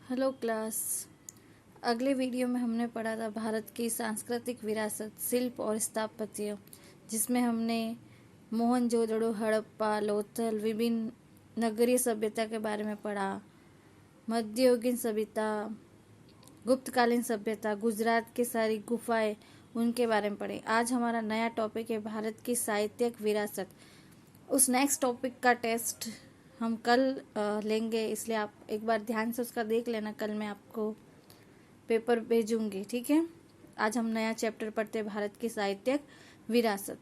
Hello class. अगले video में हमने पढ़ा था भारत की सांस्कृतिक विरासत, शिल्प और स्थापत्य, जिसमें हमने मोहनजोदड़ो, हड़प्पा, लोथल, विभिन्न नगरीय सभ्यता के बारे में पढ़ा, मध्ययुगीन सभ्यता, गुप्तकालीन सभ्यता, गुजरात की सारी गुफाएं, उनके बारे में पढ़े। आज हमारा नया टॉपिक है भारत की साहित्यिक विरासत। उस नेक्स्ट टॉपिक का टेस्ट हम कल लेंगे, इसलिए आप एक बार ध्यान से उसका देख लेना। कल मैं आपको पेपर भेजूंगी, ठीक है। आज हम नया चैप्टर पढ़ते हैं, भारत की साहित्यिक विरासत।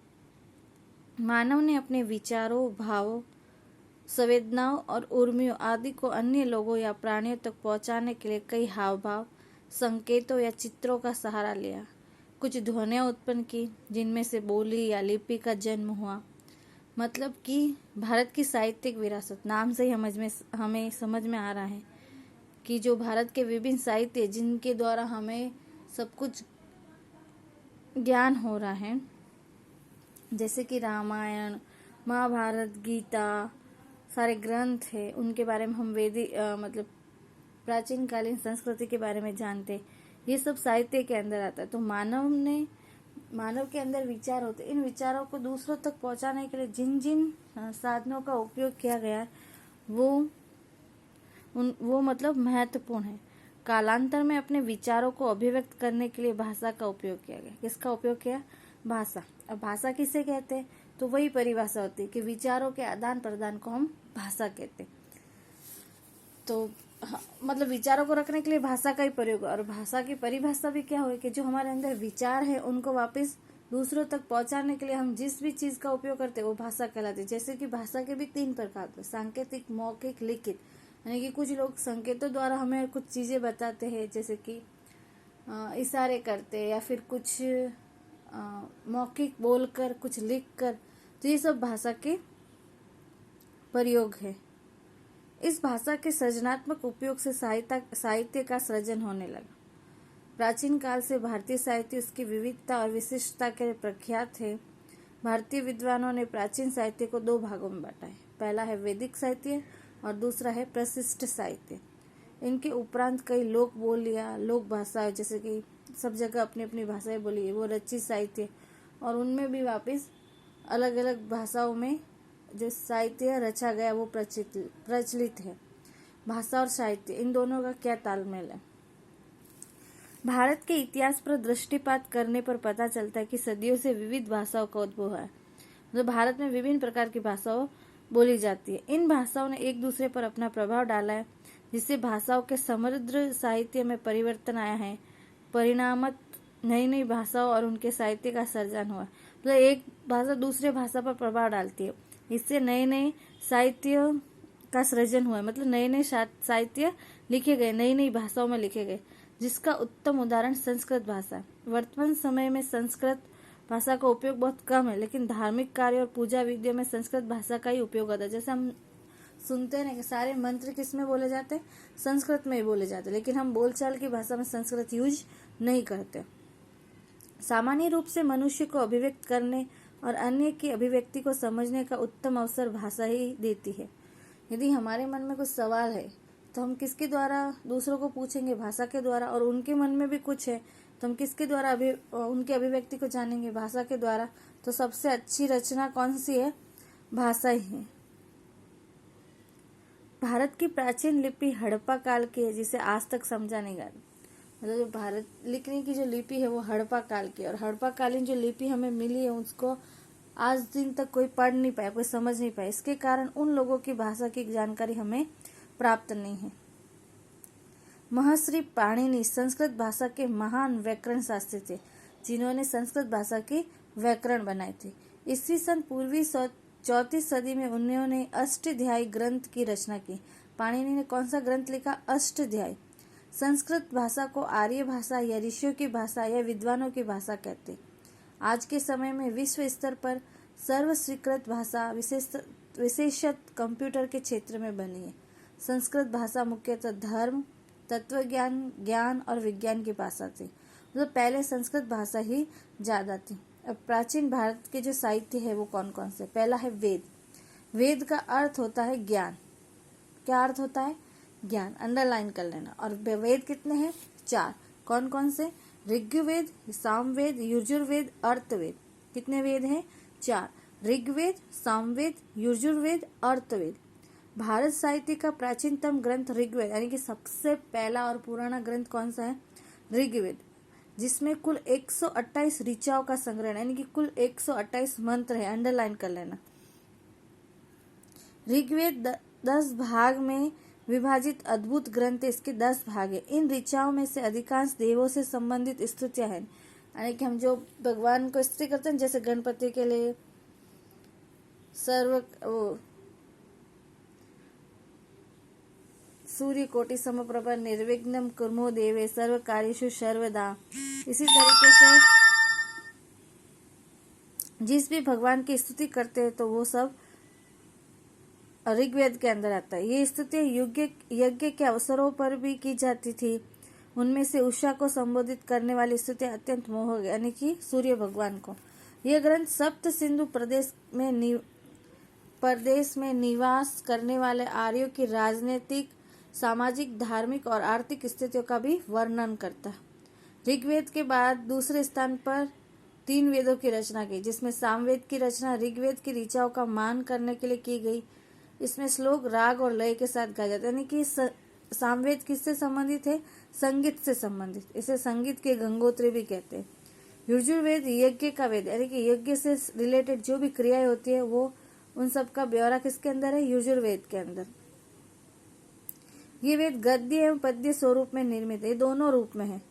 मानव ने अपने विचारों, भावों, संवेदनाओं और उर्मियों आदि को अन्य लोगों या प्राणियों तक पहुंचाने के लिए कई हाव भाव, संकेतों या चित्रों का सहारा लिया। कुछ ध्वनियां उत्पन्न की, जिनमें से बोली या लिपि का जन्म हुआ। मतलब कि भारत की साहित्यिक विरासत, नाम से ही हमें समझ में आ रहा है कि जो भारत के विभिन्न साहित्य, जिनके द्वारा हमें सब कुछ ज्ञान हो रहा है, जैसे कि रामायण, महाभारत, गीता, सारे ग्रंथ है, उनके बारे में हम मतलब प्राचीन कालीन संस्कृति के बारे में जानते। ये सब साहित्य के अंदर आता है। तो मानव के अंदर विचार होते, इन विचारों को दूसरों तक पहुंचाने के लिए जिन जिन साधनों का उपयोग किया गया वो मतलब महत्वपूर्ण है। कालांतर में अपने विचारों को अभिव्यक्त करने के लिए भाषा का उपयोग किया गया। किसका उपयोग किया? भाषा। अब भाषा किसे कहते हैं? तो वही परिभाषा होती है कि विचारों के आदान प्रदान को हम भाषा कहते हैं। तो मतलब विचारों को रखने के लिए भाषा का ही प्रयोग। और भाषा की परिभाषा भी क्या हुई कि जो हमारे अंदर विचार है उनको वापस दूसरों तक पहुंचाने के लिए हम जिस भी चीज का उपयोग करते हैं वो भाषा कहलाती है। जैसे कि भाषा के भी 3 प्रकार थे, सांकेतिक, मौखिक, लिखित। यानी कि कुछ लोग संकेतों द्वारा हमें कुछ चीजें बताते हैं, जैसे कि इशारे करते, या फिर कुछ मौखिक बोलकर, कुछ लिख कर। तो ये सब भाषा के प्रयोग है। इस भाषा के सृजनात्मक उपयोग से साहित्य का सृजन होने लगा। प्राचीन काल से भारतीय साहित्य उसकी विविधता और विशिष्टता के लिए प्रख्यात है। भारतीय विद्वानों ने प्राचीन साहित्य को 2 भागों में बांटा है। पहला है वैदिक साहित्य और दूसरा है प्रशिष्ट साहित्य। इनके उपरांत कई लोक बोलियां, लोक भाषा, जैसे कि सब जगह अपनी अपनी भाषाएं बोली है, वो रचित साहित्य। और उनमें भी वापस अलग अलग भाषाओं में जो साहित्य रचा गया वो प्रचलित है। भाषा और साहित्य, इन दोनों का क्या तालमेल है? भारत के इतिहास पर दृष्टिपात करने पर पता चलता है कि सदियों से विविध भाषाओं का उद्भव है। मतलब भारत में विभिन्न प्रकार की भाषाओं बोली जाती है। इन भाषाओं ने एक दूसरे पर अपना प्रभाव डाला है, जिससे भाषाओं के समृद्ध साहित्य में परिवर्तन आया है। परिणामत नई नई भाषाओं और उनके साहित्य का सर्जन हुआ। मतलब एक भाषा दूसरे भाषा पर प्रभाव डालती है, इससे नए नए साहित्य का सृजन हुआ। मतलब नए नए साहित्य लिखे गए, नई नई भाषाओं में लिखे गए, जिसका उत्तम उदाहरण संस्कृत भाषा है। वर्तमान समय में संस्कृत भाषा का उपयोग बहुत कम है, लेकिन धार्मिक कार्य और पूजा विधियों में संस्कृत भाषा का ही उपयोग होता है। जैसे हम सुनते हैं कि सारे मंत्र किस में बोले जाते हैं? संस्कृत में ही बोले जाते हैं, लेकिन हम बोलचाल की भाषा में संस्कृत यूज नहीं करते। सामान्य रूप से मनुष्य को अभिव्यक्त करने और अन्य की अभिव्यक्ति को समझने का उत्तम अवसर भाषा ही देती है। यदि हमारे मन में कुछ सवाल है तो हम किसके द्वारा दूसरों को पूछेंगे? भाषा के द्वारा। और उनके मन में भी कुछ है तो हम किसके द्वारा उनकी अभिव्यक्ति को जानेंगे? भाषा के द्वारा। तो सबसे अच्छी रचना कौन सी है? भाषा ही है। भारत की प्राचीन लिपि हड़प्पा काल की है, जिसे आज तक समझा नहीं गया। मतलब जो भारत लिखने की जो लिपि है वो हड़प्पा काल की, और हड़प्पा कालीन जो लिपि हमें मिली है उसको आज दिन तक कोई पढ़ नहीं पाया, कोई समझ नहीं पाया। इसके कारण उन लोगों की भाषा की जानकारी हमें प्राप्त नहीं है। महर्षि पाणिनि संस्कृत भाषा के महान व्याकरण शास्त्री थे, जिन्होंने संस्कृत भाषा की व्याकरण बनाए थे। ईस्वी सन पूर्वी 4वीं सदी में उन्होंने अष्टाध्यायी ग्रंथ की रचना की। पाणिनि ने कौन सा ग्रंथ लिखा? अष्टाध्यायी। संस्कृत भाषा को आर्य भाषा या ऋषियों की भाषा या विद्वानों की भाषा कहते। आज के समय में विश्व स्तर पर सर्वस्वीकृत भाषा विशेषतः कंप्यूटर के क्षेत्र में बनी है। संस्कृत भाषा मुख्यतः धर्म, तत्वज्ञान, ज्ञान और विज्ञान की भाषा थी। मतलब पहले संस्कृत भाषा ही ज्यादा थी। अब प्राचीन भारत के जो साहित्य है वो कौन कौन से? पहला है वेद। वेद का अर्थ होता है ज्ञान। क्या अर्थ होता है? ज्ञान, अंडरलाइन कर लेना। और वेद कितने हैं? 4। कौन कौन से? ऋग्वेद, सामवेद, यजुर्वेद, अर्थवेद। कितने वेद हैं? 4। ऋग्वेद, सामवेद, यजुर्वेद, अर्थवेद। भारत साहित्य का प्राचीनतम ग्रंथ ऋग्वेद, यानी कि सबसे पहला और पुराना ग्रंथ कौन सा है? ऋग्वेद, जिसमें कुल 128 ऋचाओं का संग्रह, यानी कि कुल 128 मंत्र है। अंडरलाइन कर लेना। ऋग्वेद 10 भाग में विभाजित अद्भुत ग्रंथ, इसके 10 भाग है। इन ऋचाओं में से अधिकांश देवों से संबंधित स्तुतियां हैं, यानी कि हम जो भगवान को स्तुति करते हैं, जैसे गणपति के लिए सूर्य कोटि समप्रभ निर्विघ्नं कुर्मो देवे सर्व कार्येषु सर्वदा। इसी तरीके से जिस भी भगवान की स्तुति करते हैं तो वो सब ऋग्वेद के अंदर आता है। ये स्तुति यज्ञ के अवसरों पर भी की जाती थी। उनमें से उषा को संबोधित करने वाली स्तुति अत्यंत मोहक, यानी कि सूर्य भगवान को। यह ग्रंथ सप्त सिंधु प्रदेश में निवास करने वाले आर्यों की राजनीतिक, सामाजिक, धार्मिक और आर्थिक स्थितियों का भी वर्णन करता है। ऋग्वेद के बाद दूसरे स्थान पर 3 वेदों की रचना की, जिसमें सामवेद की रचना ऋग्वेद की ऋचाओं का मान करने के लिए की गई। इसमें श्लोक राग और लय के साथ गाया जाता है, यानी कि सामवेद किससे संबंधित है? संगीत से संबंधित। इसे संगीत के गंगोत्री भी कहते हैं। यजुर्वेद यज्ञ का वेद, यानी कि यज्ञ से रिलेटेड जो भी क्रियाएं होती है वो उन सब का ब्यौरा किसके अंदर है? यजुर्वेद के अंदर। ये वेद गद्य एवं पद्य स्वरूप में निर्मित है, ये दोनों रूप में है।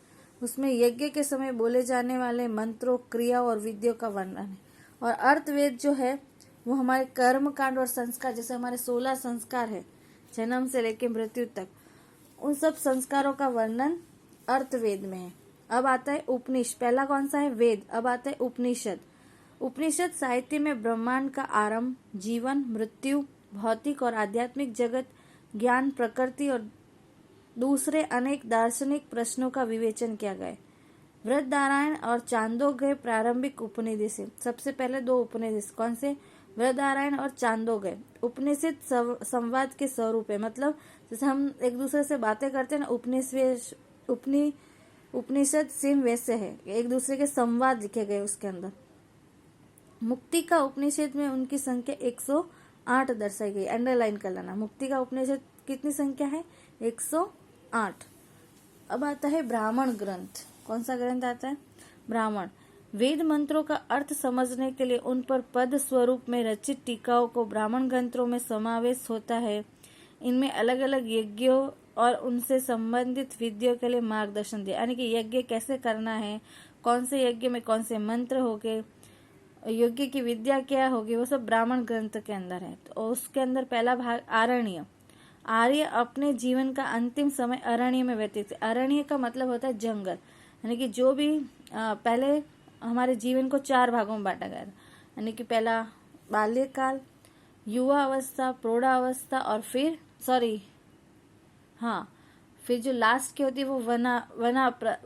उसमें यज्ञ के समय बोले जाने वाले मंत्रों, क्रियाओं और विधियों का वर्णन है। और अर्थवेद जो है वो हमारे कर्म कांड और संस्कार, जैसे हमारे 16 संस्कार है जन्म से लेकर मृत्यु तक, उन सब संस्कारों का वर्णन अर्थवेद में है। अब आता है उपनिषद। पहला कौन सा है? वेद। अब आता है उपनिषद। उपनिषद साहित्य में ब्रह्मांड का आरंभ, जीवन, मृत्यु, भौतिक और आध्यात्मिक जगत, ज्ञान, प्रकृति और दूसरे अनेक दार्शनिक प्रश्नों का विवेचन किया गया है। बृहदारण्यक और छांदोग्य प्रारंभिक उपनिषद है। सबसे पहले 2 उपनिषद कौन से? बृहदारण्यक और छांदोग्य। उपनिषद संवाद के स्वरूप है, मतलब जैसे हम एक दूसरे से बातें करते हैं ना, उपनिषद सेम वैसे है, एक दूसरे के संवाद लिखे गए उसके अंदर। मुक्ति का उपनिषद में उनकी संख्या 108 दर्शाई गई। अंडरलाइन कर लेना। मुक्ति का उपनिषद कितनी संख्या है? 108। अब आता है ब्राह्मण ग्रंथ। कौन सा ग्रंथ आता है? ब्राह्मण। वेद मंत्रों का अर्थ समझने के लिए उन पर पद स्वरूप में रचित टीकाओं को ब्राह्मण ग्रंथों में समावेश होता है। इनमें अलग अलग यज्ञों और उनसे संबंधित विधियों के लिए मार्गदर्शन दिया, यानी कि यज्ञ कैसे करना है, कौन से यज्ञ में कौन से मंत्र हो गए, यज्ञ की विद्या क्या होगी, वो सब ब्राह्मण ग्रंथ के अंदर है। तो उसके अंदर पहला भाग आरण्य। आर्य अपने जीवन का अंतिम समय अरण्य में व्यतीत थे। अरण्य का मतलब होता है जंगल, यानी कि जो भी पहले हमारे जीवन को 4 भागों में बांटा गया था, यानी कि पहला बाल्यकाल, युवा अवस्था, प्रौढ़ावस्था और फिर फिर जो लास्ट की होती है वो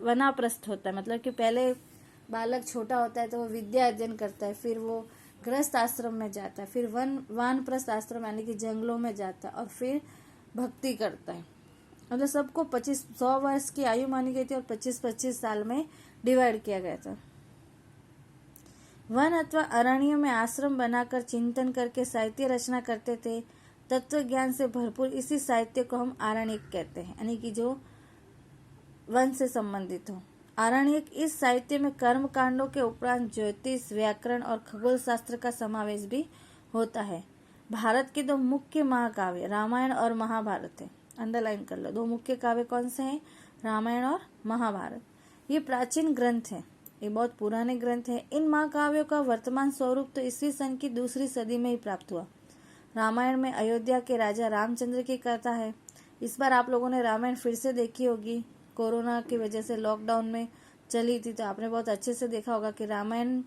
वनाप्रस्थ होता है। मतलब कि पहले बालक छोटा होता है तो वो विद्या अर्जन करता है, फिर वो गृहस्थ आश्रम में जाता है, फिर वानप्रस्थ आश्रम यानी कि जंगलों में जाता है, और फिर भक्ति करता है। मतलब सबको 100 वर्ष की आयु मानी गई थी और 25-25 साल में डिवाइड किया गया था। वन अथवा अरण्य में आश्रम बनाकर चिंतन करके साहित्य रचना करते थे। तत्व ज्ञान से भरपूर इसी साहित्य को हम आरण्यक कहते हैं, यानी कि जो वन से संबंधित हो। आरण्यक इस साहित्य में कर्म कांडों के उपरांत ज्योतिष, व्याकरण और खगोल शास्त्र का समावेश भी होता है। भारत के 2 मुख्य महाकाव्य रामायण और महाभारत है। अंडरलाइन कर लो। 2 मुख्य काव्य कौन से हैं? रामायण और महाभारत। ये प्राचीन ग्रंथ है, ये बहुत पुराने ग्रंथ है। इन महाकाव्यों का वर्तमान स्वरूप तो ईस्वी सन की 2री सदी में ही प्राप्त हुआ। रामायण में अयोध्या के राजा रामचंद्र की कथा है। इस बार आप लोगों ने रामायण फिर से देखी होगी, कोरोना की वजह से लॉकडाउन में चली थी, तो आपने बहुत अच्छे से देखा होगा कि रामायण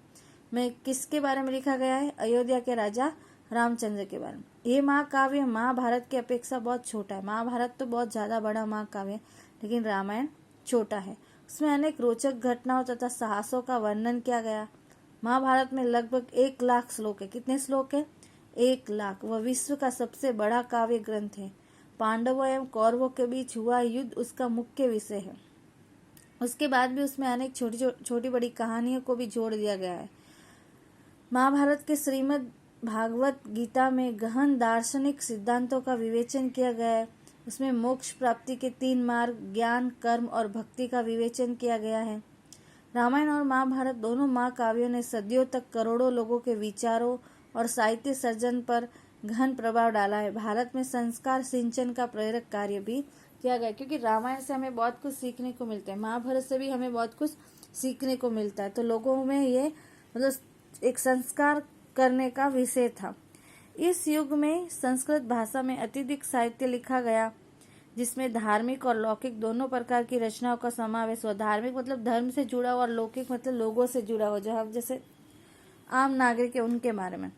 में किसके बारे में लिखा गया है? अयोध्या के राजा रामचंद्र के बारे में। ये महाकाव्य महाभारत की अपेक्षा बहुत छोटा है। महाभारत तो बहुत ज्यादा बड़ा महाकाव्य है, लेकिन रामायण छोटा है। उसमें अनेक रोचक घटनाओं तथा साहसों का वर्णन किया गया। महाभारत में लगभग 1 लाख श्लोक है। कितने श्लोक है? 1 लाख। वह विश्व का सबसे बड़ा काव्य ग्रंथ है। पांडवों एवं कौरवों के बीच हुआ युद्ध उसका मुख्य विषय है। उसके बाद भी उसमें अनेक छोटी बड़ी कहानियों को भी जोड़ दिया गया है। महाभारत के श्रीमद् भागवत गीता में गहन दार्शनिक सिद्धांतों का विवेचन किया गया है। उसमें मोक्ष प्राप्ति के 3 मार्ग, ज्ञान, कर्म और भक्ति का विवेचन किया गया है। रामायण और महाभारत दोनों महाकाव्यों ने सदियों तक करोड़ों लोगों के विचारों और साहित्य सर्जन पर गहन प्रभाव डाला है। भारत में संस्कार सिंचन का प्रेरक कार्य भी किया गया, क्योंकि रामायण से हमें बहुत कुछ सीखने को मिलता है, महाभारत से भी हमें बहुत कुछ सीखने को मिलता है। तो लोगों में ये मतलब एक संस्कार करने का विषय था। इस युग में संस्कृत भाषा में अत्यधिक साहित्य लिखा गया, जिसमें धार्मिक और लौकिक दोनों प्रकार की रचनाओं का समावेश हुआ। धार्मिक मतलब धर्म से जुड़ा हुआ और लौकिक मतलब लोगों से जुड़ा हुआ, जो हम जैसे आम नागरिक है उनके बारे में।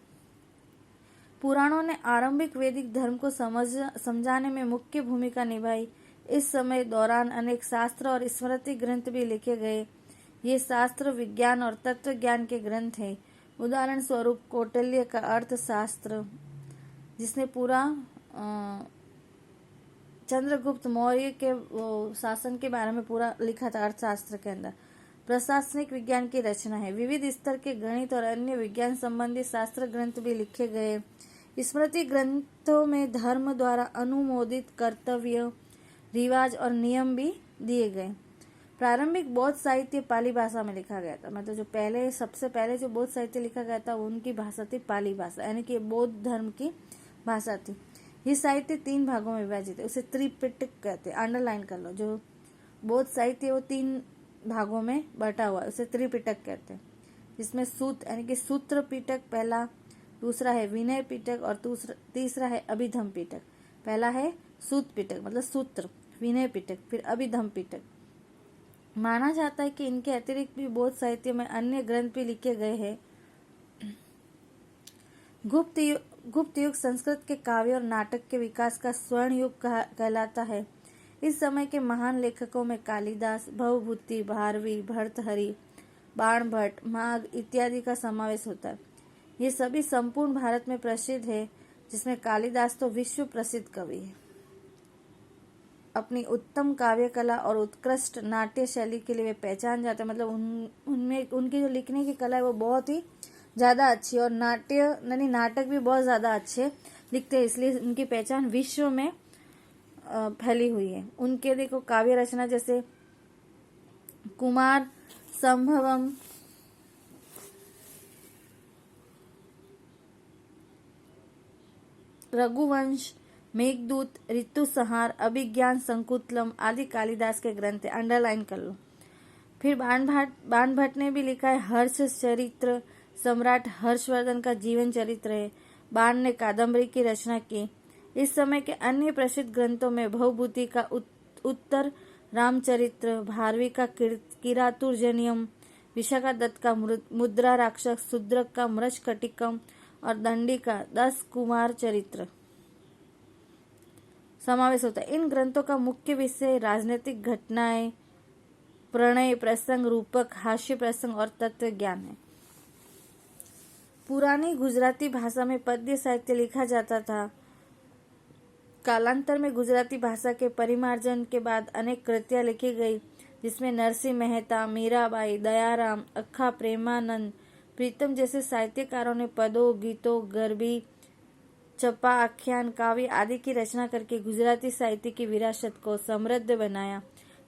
पुराणों ने आरंभिक वैदिक धर्म को समझाने में मुख्य भूमिका निभाई। इस समय दौरान अनेक शास्त्र और स्मृति ग्रंथ भी लिखे गए। ये शास्त्र विज्ञान और तत्व ज्ञान के ग्रंथ हैं। उदाहरण स्वरूप कौटिल्य का अर्थशास्त्र, जिसने पूरा चंद्रगुप्त मौर्य के शासन के बारे में पूरा लिखा था अर्थशास्त्र के अंदर। प्रशासनिक विज्ञान की रचना है। विविध स्तर के गणित और अन्य विज्ञान संबंधी शास्त्र ग्रंथ भी लिखे गए। स्मृति ग्रंथों में धर्म द्वारा अनुमोदित कर्तव्य, रिवाज और नियम भी दिए गए। प्रारंभिक बौद्ध साहित्य पाली भाषा में लिखा गया था। मतलब जो सबसे पहले जो बौद्ध साहित्य लिखा गया था उनकी भाषा थी पाली भाषा, यानी कि बौद्ध धर्म की भाषा थी। ये साहित्य 3 भागों में विभाजित है। उसे त्रिपिटक कहते हैं, अंडरलाइन कर लो। जो बौद्ध साहित्य वो 3 भागों में बटा हुआ है, उसे त्रिपिटक कहते हैं। जिसमें सूत यानी कि सूत्र पिटक पहला, दूसरा है विनय पिटक और तीसरा है अभिधम पिटक। पहला है सूत पिटक मतलब सूत्र, विनय पिटक, फिर अभिधम पिटक। माना जाता है कि इनके अतिरिक्त भी बौद्ध साहित्य में अन्य ग्रंथ भी लिखे गए हैं। गुप्त युग संस्कृत के काव्य और नाटक के विकास का स्वर्ण युग कहलाता है। इस समय के महान लेखकों में कालिदास, भवभूति, भारवी, भर्तृहरि, बाणभट्ट, माघ इत्यादि का समावेश होता है। ये सभी संपूर्ण भारत में प्रसिद्ध है, जिसमें कालिदास तो विश्व प्रसिद्ध कवि है। अपनी उत्तम काव्य कला और उत्कृष्ट नाट्य शैली के लिए वे पहचान जाते हैं। मतलब उनमें उनकी जो लिखने की कला है वो बहुत ही ज्यादा अच्छी है, और नाटक भी बहुत ज्यादा अच्छे लिखते हैं, इसलिए उनकी पहचान विश्व में फैली हुई है। उनके देखो काव्य रचना जैसे कुमार संभवम, रघुवंश, मेघदूत, ऋतुसंहार, अभिज्ञान संकुतलम आदि कालिदास के ग्रंथ है, अंडरलाइन कर लो। फिर बाणभट्ट ने भी लिखा है हर्ष चरित्र, सम्राट हर्षवर्धन का जीवन चरित्र है। बाण ने कादम्बरी की रचना की। इस समय के अन्य प्रसिद्ध ग्रंथों में भवभूति का उत्तर रामचरित्र, भारवी का किरातुर्जनियम, विशाखा दत्त का मुद्रा राक्षस, शूद्रक का मृच्छकटिकम और दंडी का 10 कुमार चरित्र समावेश होता है। इन ग्रंथों का मुख्य विषय राजनीतिक घटनाएं, प्रणय प्रसंग, रूपक, हास्य प्रसंग और तत्व ज्ञान है। पुरानी गुजराती भाषा में पद्य साहित्य लिखा जाता था। कालांतर में गुजराती भाषा के परिमार्जन के बाद अनेक कृतियां लिखी गई, जिसमें नरसिंह मेहता, मीराबाई, दयाराम, अक्खा प्रेमानंद, प्रीतम जैसे साहित्यकारों ने पदों, गीतों, गरबी, चप्पा, आख्यान, काव्य आदि की रचना करके गुजराती साहित्य की विरासत को समृद्ध बनाया।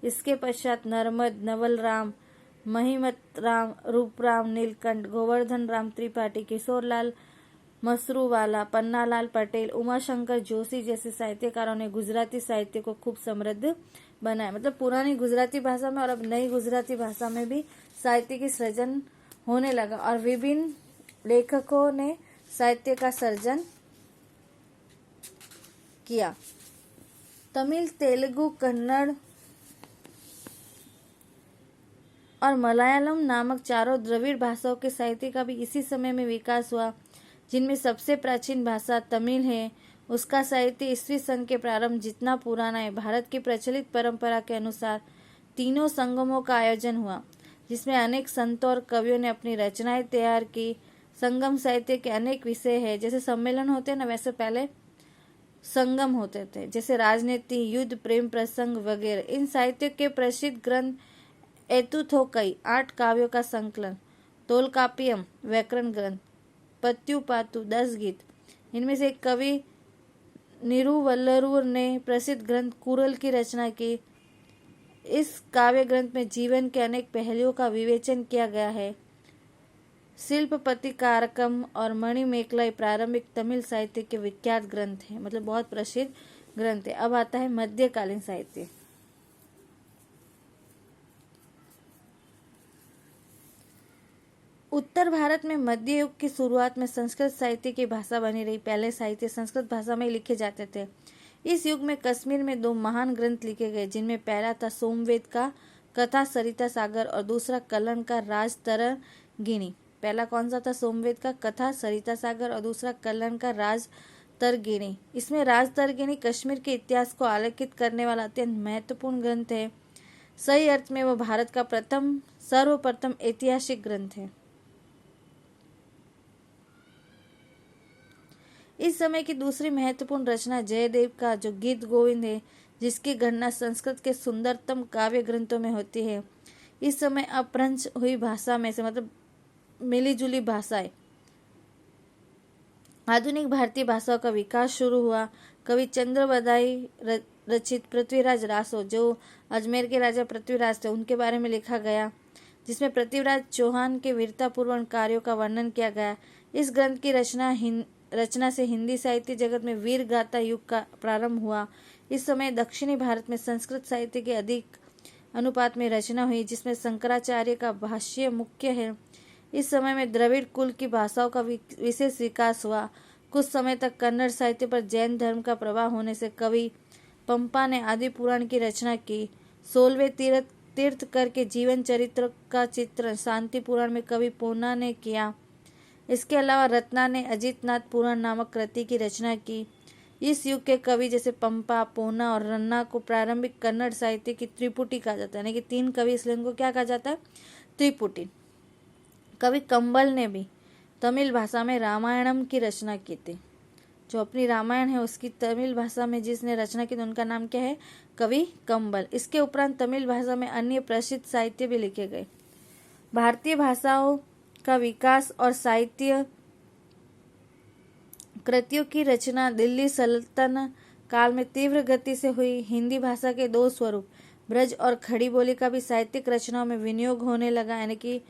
इसके पश्चात नर्मद, नवलराम, महिमत राम, रूपराम, नीलकंठ, गोवर्धन राम त्रिपाठी, किशोरलाल मसरूवाला, पन्नालाल पटेल, उमाशंकर जोशी जैसे साहित्यकारों ने गुजराती साहित्य को खूब समृद्ध बनाया। मतलब पुरानी गुजराती भाषा में और अब नई गुजराती भाषा में भी साहित्य की सृजन होने लगा, और विभिन्न लेखकों ने साहित्य का सर्जन किया। तमिल, तेलुगु, कन्नड़ और मलयालम नामक चारों द्रविड़ भाषाओं के साहित्य का भी इसी समय में विकास हुआ, जिनमें सबसे प्राचीन भाषा तमिल है। उसका साहित्य ईस्वी सन् के प्रारंभ जितना पुराना है। भारत की प्रचलित परंपरा के अनुसार 3 संगमों का आयोजन हुआ, जिसमें अनेक संतों और कवियों ने अपनी रचनाएं तैयार की। संगम साहित्य के अनेक विषय है, जैसे सम्मेलन होते हैं ना, वैसे पहले संगम होते थे, जैसे राजनीति, युद्ध, प्रेम प्रसंग वगैरह। इन साहित्य के प्रसिद्ध ग्रंथ एतुथोकई 8 काव्यों का संकलन, तोलकापियम व्याकरण ग्रंथ, पत्युपातु 10 गीत। इनमें से एक कवि निरुवल्लूर ने प्रसिद्ध ग्रंथ कुरल की रचना की। इस काव्य ग्रंथ में जीवन के अनेक पहलुओं का विवेचन किया गया है। शिल्पपति कारकम और मणिमेखलाई प्रारंभिक तमिल साहित्य के विख्यात ग्रंथ हैं, मतलब बहुत प्रसिद्ध ग्रंथ है। अब आता है मध्यकालीन साहित्य। उत्तर भारत में मध्य युग की शुरुआत में संस्कृत साहित्य की भाषा बनी रही। पहले साहित्य संस्कृत भाषा में लिखे जाते थे। इस युग में कश्मीर में 2 महान ग्रंथ लिखे गए, जिनमें पहला था सोमवेद का कथा सरिता सागर और दूसरा कलन का राजतरंगिणी। पहला कौन सा था? सोमवेद का कथा सरिता सागर और दूसरा कलन का राजतरंगिणी। इसमें राजतरंगिणी कश्मीर के इतिहास को आलेखित करने वाला अत्यंत महत्वपूर्ण ग्रंथ है। सही अर्थ में वह भारत का सर्वप्रथम ऐतिहासिक ग्रंथ है। इस समय की दूसरी महत्वपूर्ण रचना जयदेव का जो गीत गोविंद है, जिसकी गणना संस्कृत के सुंदरतम काव्य ग्रंथों में होती है। इस समय अपभ्रंश हुई भाषा में से, मतलब मिलीजुली भाषाएं, आधुनिक भारतीय भाषाओं का विकास शुरू हुआ। कवि चंद्रबदाई रचित पृथ्वीराज रासो, जो अजमेर के राजा पृथ्वीराज थे, उनके बारे में लिखा गया, जिसमें पृथ्वीराज चौहान के वीरतापूर्ण कार्यों का वर्णन किया गया। इस ग्रंथ की रचना से हिंदी साहित्य जगत में वीर गाथा युग का प्रारंभ हुआ। इस समय दक्षिणी भारत में संस्कृत साहित्य के अधिक अनुपात में रचना हुई, जिसमें शंकराचार्य का भाष्य मुख्य है। इस समय में द्रविड़ कुल की भाषाओं का विशेष विकास हुआ। कुछ समय तक कन्नड़ साहित्य पर जैन धर्म का प्रभाव होने से कवि पंपा ने आदि पुराण की रचना की। 16वें तीर्थकर के जीवन चरित्र का चित्रण शांति पुराण में कवि पोन्ना ने किया। इसके अलावा रत्ना ने अजितनाथ पुराण नामक कृति की रचना की। इस युग के कवि जैसे पंपा, पोन्ना और रन्ना को प्रारंभिक कन्नड़ साहित्य की त्रिपुटी कहा जाता है, यानी कि 3 कवि, इसलिए उनको क्या कहा जाता है? त्रिपुटी। कवि कंबल ने भी तमिल भाषा में रामायणम की रचना की थी। जो अपनी रामायण है उसकी तमिल भाषा में जिसने रचना की, तो उनका नाम क्या है? कवि कंबल। इसके उपरांत तमिल भाषा में अन्य प्रसिद्ध साहित्य भी लिखे गए। भारतीय भाषाओं का विकास और साहित्य कृतियों की रचना दिल्ली सल्तनत काल में तीव्र गति से हुई। हिंदी भाषा के 2 स्वरूप, ब्रज और खड़ी बोली का भी साहित्यिक रचनाओं में विनियोग होने लगा, यानी कि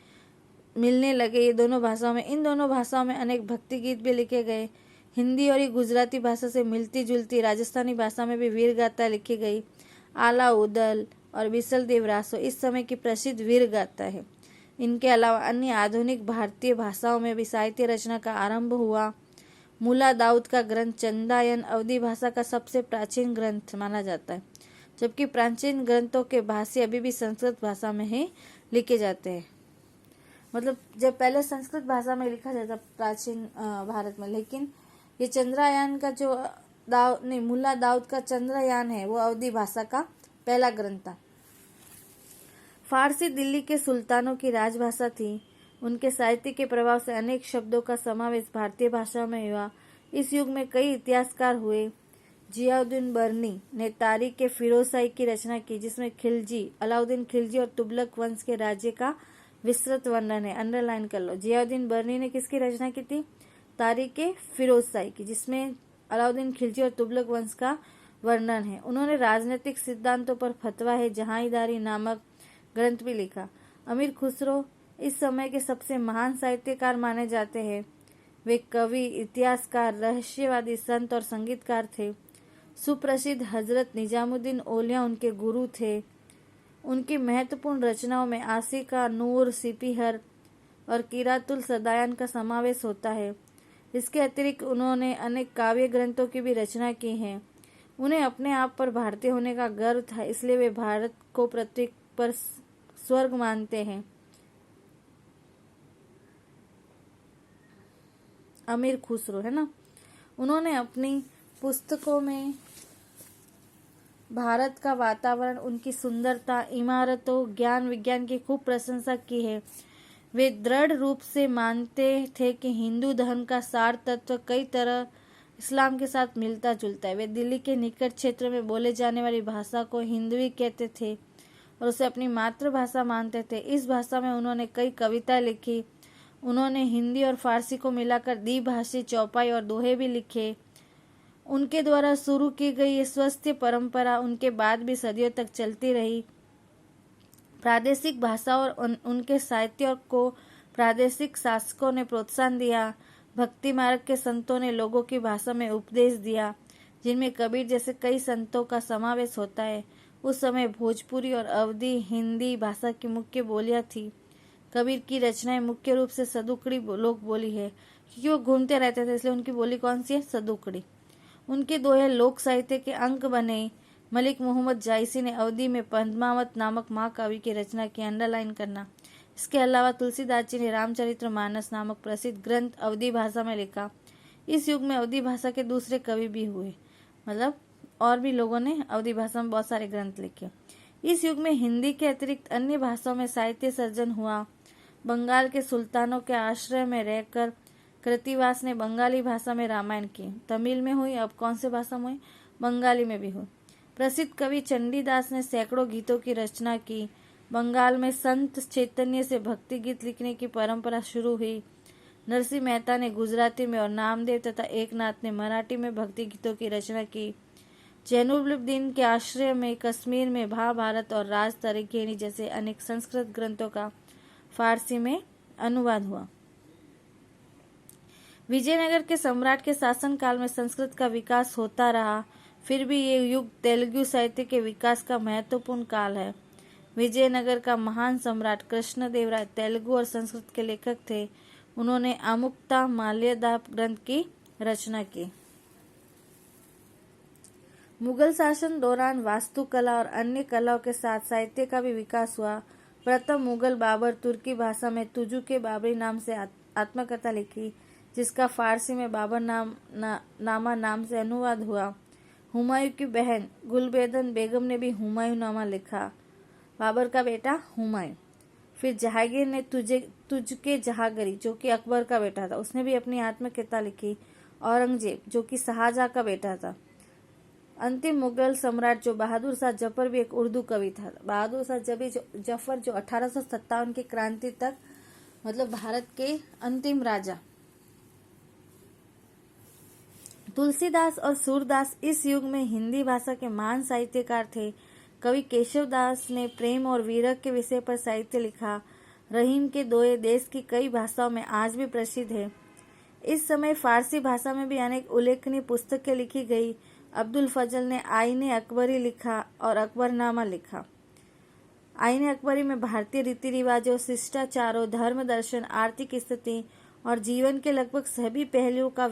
मिलने लगे ये दोनों भाषाओं में। इन दोनों भाषाओं में अनेक भक्ति गीत भी लिखे गए। हिंदी और गुजराती भाषा से मिलती जुलती राजस्थानी भाषा में भी वीर गाथा लिखी गई। आला उदल और बिसल देव रासो इस समय की प्रसिद्ध वीर गाथा है। इनके अलावा अन्य आधुनिक भारतीय भाषाओं में भी साहित्य रचना का आरंभ हुआ। मुला दाऊद का ग्रंथ चंदायन अवधी भाषा का सबसे प्राचीन ग्रंथ माना जाता है, जबकि प्राचीन ग्रंथों के भाष्य अभी भी संस्कृत भाषा में ही लिखे जाते हैं। मतलब जब पहले संस्कृत भाषा में लिखा जाता प्राचीन भारत में, लेकिन ये चंद्रयान का जो मुला दाऊद का चंद्रयान है वो अवधी भाषा का पहला ग्रंथ था। फारसी दिल्ली के सुल्तानों की राजभाषा थी। उनके साहित्य के प्रभाव से अनेक शब्दों का समावेश भारतीय भाषा में हुआ। इस युग में कई इतिहासकार हुए। जियाउद्दीन बर्नी ने तारीख के फिरोजशाही की रचना की, जिसमें खिलजी, अलाउद्दीन खिलजी और तुगलक वंश के राज्य का विस्तृत वर्णन है। अंडरलाइन कर लो। जियाउद्दीन बर्नी ने किसकी रचना की थी? तारीख के फिरोजशाही की, जिसमें अलाउद्दीन खिलजी और तुगलक वंश का वर्णन है। उन्होंने राजनीतिक सिद्धांतों पर फतवा है जहांगीरदारी नामक ग्रंथ भी लिखा। अमीर खुसरो इस समय के सबसे महान साहित्यकार माने जाते हैं। वे कवि, इतिहासकार, रहस्यवादी, संत और संगीतकार थे। सुप्रसिद्ध हजरत निजामुद्दीन औलिया उनके गुरु थे। उनकी महत्वपूर्ण रचनाओं में आशिका नूर, सिपीहर और किरातुल सदायन का समावेश होता है। इसके अतिरिक्त उन्होंने अनेक काव्य ग्रंथों की भी रचना की है। उन्हें अपने आप पर भारतीय होने का गर्व था, इसलिए वे भारत को पृथ्वी पर स्वर्ग मानते हैं। अमीर खुसरो है ना, उन्होंने अपनी पुस्तकों में भारत का वातावरण, उनकी सुंदरता, इमारतों, ज्ञान विज्ञान की खूब प्रशंसा की है। वे दृढ़ रूप से मानते थे कि हिंदू धर्म का सार तत्व कई तरह इस्लाम के साथ मिलता जुलता है। वे दिल्ली के निकट क्षेत्र में बोले जाने वाली भाषा को हिंदवी कहते थे और उसे अपनी मातृभाषा मानते थे। इस भाषा में उन्होंने कई कविताएं लिखी। उन्होंने हिंदी और फारसी को मिलाकर द्विभाषी चौपाई और दोहे भी लिखे। उनके द्वारा शुरू की गई ये स्वस्थ परंपरा उनके बाद भी सदियों तक चलती रही। प्रादेशिक भाषा और उनके साहित्य को प्रादेशिक शासकों ने प्रोत्साहन दिया। भक्ति मार्ग के संतों ने लोगों की भाषा में उपदेश दिया, जिनमें कबीर जैसे कई संतों का समावेश होता है। उस समय भोजपुरी और अवधी हिंदी भाषा की मुख्य बोलियां थी। कबीर की रचनाएं मुख्य रूप से सदुकड़ी लोक बोली है, क्योंकि वो घूमते रहते थे, इसलिए उनकी बोली कौन सी है? सदुकड़ी। उनके दोहे लोक साहित्य के अंक बने। मलिक मोहम्मद जायसी ने अवधी में पद्मावत नामक महाकाव्य की रचना की, अंडरलाइन करना। इसके अलावा तुलसीदास जी ने रामचरितमानस नामक प्रसिद्ध ग्रंथ अवधी भाषा में लिखा। इस युग में अवधी भाषा के दूसरे कवि भी हुए, मतलब और भी लोगों ने अवधी भाषा में बहुत सारे ग्रंथ लिखे। इस युग में हिंदी के अतिरिक्त अन्य भाषाओं में साहित्य सर्जन हुआ। बंगाल के सुल्तानों के आश्रय में रहकर कृतिवास ने बंगाली भाषा में रामायण की। तमिल में हुई, अब कौन से भाषा में हुई? बंगाली में भी हुई। प्रसिद्ध कवि चंडीदास ने सैकड़ों गीतों की रचना की। बंगाल में संत चैतन्य से भक्ति गीत लिखने की परंपरा शुरू हुई। नरसिंह मेहता ने गुजराती में और नामदेव तथा एकनाथ ने मराठी में भक्ति गीतों की रचना की। जैनुलब्दीन के आश्रय में कश्मीर में महाभारत और राज तरीकेनी जैसे अनेक संस्कृत ग्रंथों का फारसी में अनुवाद हुआ। विजयनगर के सम्राट के शासनकाल में संस्कृत का विकास होता रहा। फिर भी ये युग तेलुगु साहित्य के विकास का महत्वपूर्ण काल है। विजयनगर का महान सम्राट कृष्णदेवराय तेलुगु और संस्कृत के लेखक थे। उन्होंने अमुक्ता माल्यदा ग्रंथ की रचना की। मुगल शासन दौरान वास्तुकला और अन्य कलाओं के साथ साहित्य का भी विकास हुआ। प्रथम मुगल बाबर तुर्की भाषा में तुजु के बाबरी नाम से आत्मकथा लिखी, जिसका फारसी में बाबर नामा नाम से अनुवाद हुआ। हुमायूं की बहन गुलबेदन बेगम ने भी हुमायूं नामा लिखा। बाबर का बेटा हुमायूं। फिर जहांगीर ने तुझके जहांगीरी, जो कि अकबर का बेटा था, उसने भी अपनी आत्मकथा लिखी। औरंगजेब, जो कि शाहजहां का बेटा था। अंतिम मुगल सम्राट जो बहादुर शाह जफर भी एक उर्दू कवि था। बहादुर शाह जफर जो 1857 की क्रांति तक, मतलब भारत के अंतिम राजा। तुलसीदास और सूरदास इस युग में हिंदी भाषा के महान साहित्यकार थे। कवि केशवदास ने प्रेम और विरह के विषय पर साहित्य लिखा। रहीम के दोहे देश की कई भाषाओं में आज भी प्रसिद्ध है। इस समय फारसी भाषा में भी अनेक उल्लेखनीय पुस्तकें लिखी गई। अब्दुल फजल ने आईने अकबरी लिखा और अकबरनामा लिखा। आईने अकबरी में भारतीय रीति रिवाजों, शिष्टाचारों, धर्म दर्शन, आर्थिक स्थिति और जीवन के लगभग सभी पहलुओं का